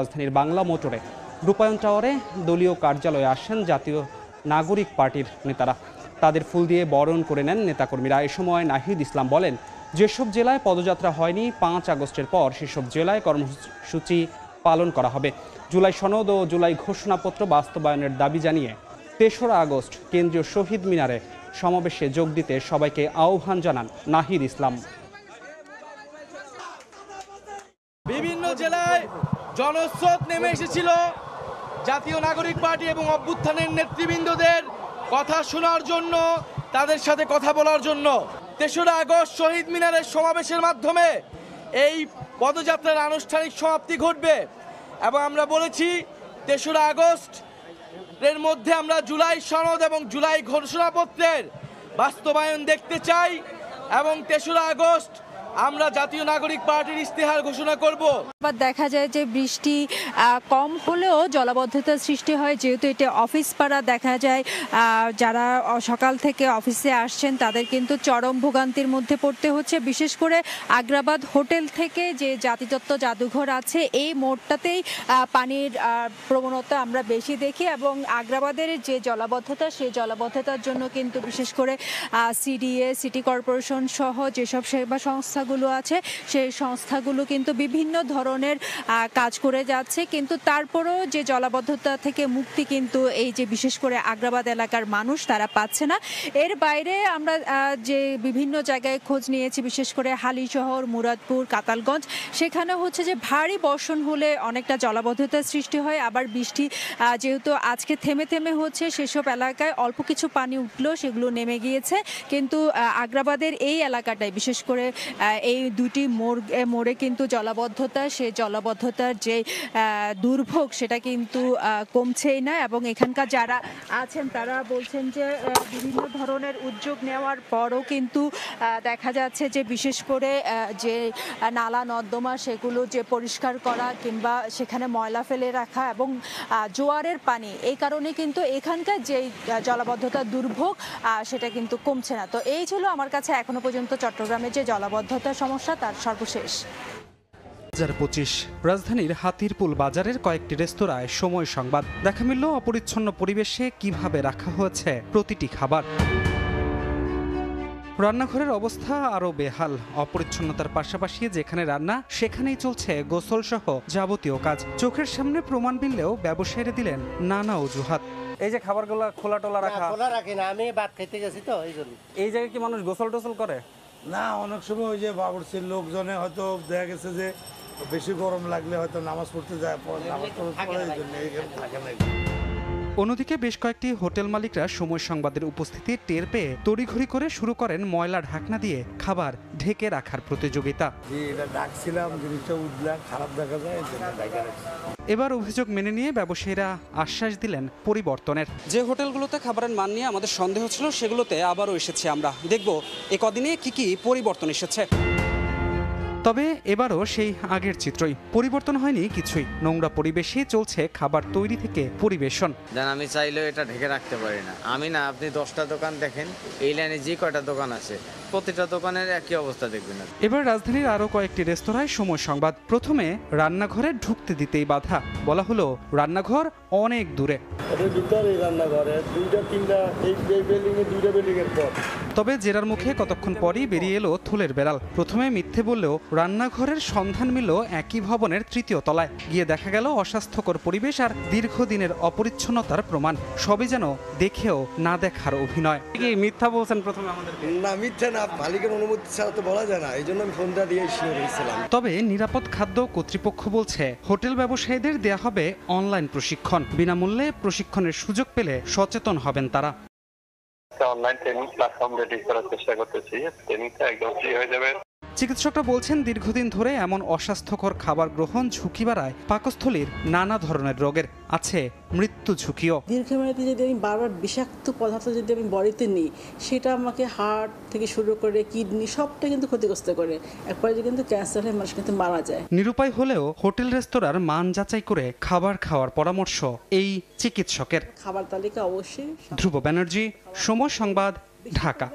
রাজধানীর বাংলা মোটরে রূপায়ণ টাওয়ারে দলীয় কার্যালয়ে আসেন জাতীয় নাগরিক পার্টির নেতারা। তাদের ফুল দিয়ে বরণ করে নেন নেতাকর্মীরা। এ সময় নাহিদ ইসলাম বলেন, যেসব জেলায় পদযাত্রা হয়নি ৫ আগস্টের পর সেসব জেলায় কর্মসূচি পালন করা হবে। জুলাই সনদ ও জুলাই ঘোষণাপত্র বাস্তবায়নের দাবি জানিয়ে ৩রা আগস্ট কেন্দ্রীয় শহীদ মিনারে সমাবেশে যোগ দিতে সবাইকে আহ্বান জানান নাহিদ ইসলাম। বিভিন্ন জেলায় জনস্রোত নেমে এসেছিল জাতীয় নাগরিক পার্টি এবং অভ্যুত্থানের নেতৃবৃন্দদের কথা শোনার জন্য, তাদের সাথে কথা বলার জন্য। ৩রা আগস্ট শহীদ মিনারের সমাবেশের মাধ্যমে এই পদযাত্রার আনুষ্ঠানিক সমাপ্তি ঘটবে এবং আমরা বলেছি ৩রা আগস্ট এর মধ্যে আমরা জুলাই সনদ এবং জুলাই ঘোষণাপত্রের বাস্তবায়ন দেখতে চাই এবং ৩রা আগস্ট আমরা জাতীয় নাগরিক পার্টির ইশতেহার ঘোষণা করব। দেখা যায় যে বৃষ্টি কম হলেও জলাবদ্ধতা সৃষ্টি হয়, যেহেতু এটা অফিস পাড়া। দেখা যায় যারা সকাল থেকে অফিসে আসছেন তাদের কিন্তু চরম ভোগান্তির মধ্যে পড়তে হচ্ছে। বিশেষ করে আগ্রাবাদ হোটেল থেকে যে জাতিতত্ত্ব জাদুঘর আছে এই মোড়টাতেই পানির প্রবণতা আমরা বেশি দেখি এবং আগ্রাবাদের যে জলাবদ্ধতা সেই জলাবদ্ধতার জন্য কিন্তু বিশেষ করে সিডিএ, সিটি কর্পোরেশন সহ যেসব সেবা সংস্থাগুলো আছে সেই সংস্থাগুলো কিন্তু বিভিন্ন ধরনের কাজ করে যাচ্ছে, কিন্তু তারপরও যে জলাবদ্ধতা থেকে মুক্তি কিন্তু এই যে বিশেষ করে আগ্রাবাদ এলাকার মানুষ তারা পাচ্ছে না। এর বাইরে আমরা যে বিভিন্ন জায়গায় খোঁজ নিয়েছি, বিশেষ করে হালিশহর, মুরাদপুর, কাতালগঞ্জ, সেখানে হচ্ছে যে ভারী বর্ষণ হলে অনেকটা জলাবদ্ধতার সৃষ্টি হয়। আবার বৃষ্টি যেহেতু আজকে থেমে থেমে হচ্ছে, সেসব এলাকায় অল্প কিছু পানি উঠলেও সেগুলো নেমে গিয়েছে। কিন্তু আগ্রাবাদের এই এলাকাটায় বিশেষ করে এই দুটি মোড়ে কিন্তু জলাবদ্ধতা, সেই জলাবদ্ধতার যে দুর্ভোগ সেটা কিন্তু কমছেই না এবং এখানকার যারা আছেন তারা বলছেন যে বিভিন্ন ধরনের উদ্যোগ নেওয়ার পরও কিন্তু দেখা যাচ্ছে যে বিশেষ করে যে নালা নর্দমা সেগুলো যে পরিষ্কার করা কিংবা সেখানে ময়লা ফেলে রাখা এবং জোয়ারের পানি, এই কারণে কিন্তু এখানকার যে জলাবদ্ধতার দুর্ভোগ সেটা কিন্তু কমছে না। তো এই ছিল আমার কাছে এখনো পর্যন্ত চট্টগ্রামের যে জলাবদ্ধতার সমস্যা তার সর্বশেষ। 2025 রাজধানীর হাতিরপুল বাজারের কয়েকটি রেস্তোরাঁয় সময় সংবাদ। দেখা মিলল অপরিচ্ছন্ন পরিবেশে কিভাবে রাখা হয়েছে প্রতিটি খাবার। রান্নাঘরের অবস্থা আরও বেহাল। অপরিচ্ছন্নতার পাশাপাশি যেখানে রান্না সেখানেই চলছে গোসল সহ যাবতীয় কাজ। চোখের সামনে প্রমাণ মিললেও ব্যবসায়ীরা দিলেন নানা অজুহাত। এই যে খাবারগুলো খোলা টোলা রাখা। খোলা রাখি না, আমি ভাত খেতে গেছি তো এই জন্য। এই জায়গায় কি মানুষ গোসল টোসল করে? না, অনেক সময় ওই যে বাবুর্চির লোকজনে হয়তো দেখা গেছে যে বেশি গরম লাগলে হয়তো নামাজ পড়তে যায়, নামাজ পড়ে থাকে না। অন্যদিকে বেশ কয়েকটি হোটেল মালিকরা সময় সংবাদের উপস্থিতি টের পেয়ে তড়িঘড়ি করে শুরু করেন ময়লা ঢাকনা দিয়ে খাবার ঢেকে রাখার প্রতিযোগিতা। এটা ডাকছিলাম, জিনিসটা উঠলা খারাপ দেখা যায়। এবার অভিযোগ মেনে নিয়ে ব্যবসায়ীরা আশ্বাস দিলেন পরিবর্তনের। যে হোটেলগুলোতে খাবারের মান নিয়ে আমাদের সন্দেহ ছিল সেগুলোতে আবারও এসেছি আমরা। দেখব এ কদিনে কি পরিবর্তন এসেছে। তবে এবারও সেই আগের চিত্রই, পরিবর্তন হয়নি কিছুই। নোংরা পরিবেশে চলছে খাবার তৈরি থেকে পরিবেশন। আমি চাইলেও এটা ঢেকে রাখতে পারি না। আমি না, আপনি 10টা দোকান দেখেন, এই লাইনে যে কয়টা দোকান আছে প্রতিটা দোকানের একই অবস্থা দেখবেন। এবার রাজধানীর আরো কয়েকটি রেস্তোরাঁয় সময় সংবাদ। প্রথমে রান্নাঘরে ঢুকতে দিতেই বাধা। বলা হলো রান্নাঘর অনেক দূরে। তবে জেরার মুখে কতক্ষণ পরই বেরিয়ে এলো থুলের বেড়াল। প্রথমে মিথ্যে বললেও রান্নাঘরের সন্ধান মিলল একই ভবনের 3য় তলায়। গিয়ে দেখা গেল অস্বাস্থ্যকর পরিবেশ আর দীর্ঘদিনের অপরিচ্ছন্নতার প্রমাণ। সবই যেন দেখেও না দেখার অভিনয়। কি মিথ্যা বলছেন প্রথমে আমাদের? না, মিথ্যা না, মালিকের অনুমতি ছাড়া তো বলা যায় না, এই জন্য আমি ফোনটা দিয়ে শিওর হয়েছিলাম। তবে নিরাপদ খাদ্য কর্তৃপক্ষ বলছে হোটেল ব্যবসায়ীদের দেয়া হবে অনলাইন প্রশিক্ষণ। বিনামূল্যে প্রশিক্ষণের সুযোগ পেলে সচেতন হবেন তারা। অনলাইন ট্রেনিং প্ল্যাটফর্ম রেডি করার চেষ্টা করতেছি, ট্রেনিংটা একদম ফ্রি হয়ে যাবে। চিকিৎসকরা বলছেন দীর্ঘদিন ধরে এমন অস্বাস্থ্যকর খাবার গ্রহণ ঝুঁকি বাড়ায় পাকস্থলীর নানা ধরনের রোগের, আছে মৃত্যু ঝুঁকিও। দীর্ঘমেয়াদী যদি আমি বারবার বিষাক্ত পদার্থ যদি আমি বডিতে নিই, সেটা আমাকে হার্ট থেকে শুরু করে কিডনি সবটা কিন্তু ক্ষতিগ্রস্ত করে। একবার কিন্তু ক্যান্সার হয়ে মানুষ কিন্তু মারা যায়। নিরুপায় হলেও হোটেল রেস্তোরাঁর মান যাচাই করে খাবার খাওয়ার পরামর্শ এই চিকিৎসকের। খাবার তালিকা অবশ্যই। ধ্রুব ব্যানার্জি, সময় সংবাদ, ঢাকা।